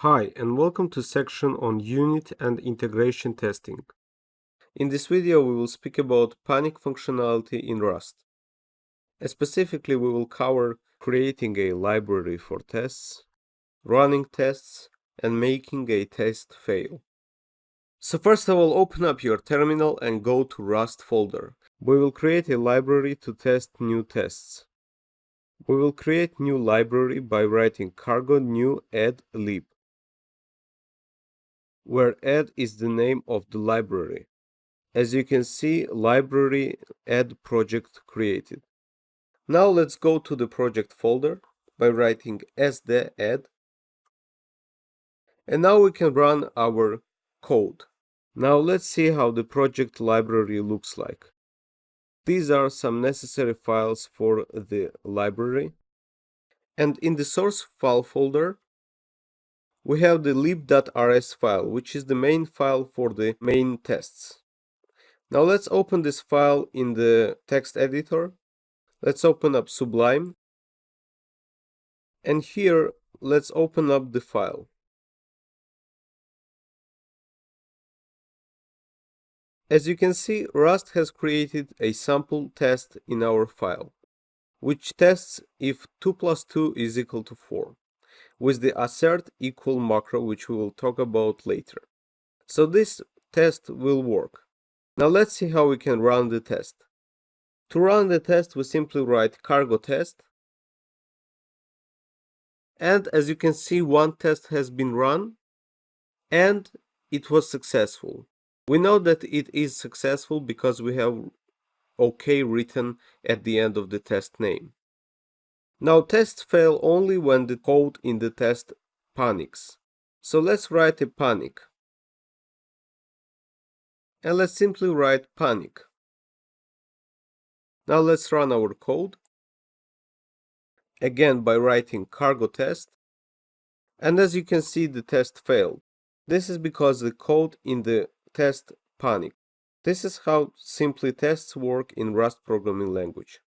Hi, and welcome to section on unit and integration testing. In this video, we will speak about panic functionality in Rust. Specifically, we will cover creating a library for tests, running tests, and making a test fail. So first of all, open up your terminal and go to Rust folder. We will create a library to test new tests. We will create new library by writing cargo new add lib, where add is the name of the library. As you can see, library add project created. Now let's go to the project folder by writing sd add, and now we can run our code. Now let's see how the project library looks like. These are some necessary files for the library, and in the source file folder we have the lib.rs file, which is the main file for the main tests. Now let's open this file in the text editor. Let's open up Sublime, and here let's open up the file. As you can see, Rust has created a sample test in our file, which tests if 2 plus 2 is equal to 4, with the assert equal macro, which we will talk about later. So this test will work. Now let's see how we can run the test. To run the test, we simply write cargo test, and as you can see, one test has been run and it was successful. We know that it is successful because we have OK written at the end of the test name. Now tests fail only when the code in the test panics. So let's write a panic. And let's simply write panic. Now let's run our code. Again by writing cargo test. And as you can see, the test failed. This is because the code in the test panicked. This is how simply tests work in Rust programming language.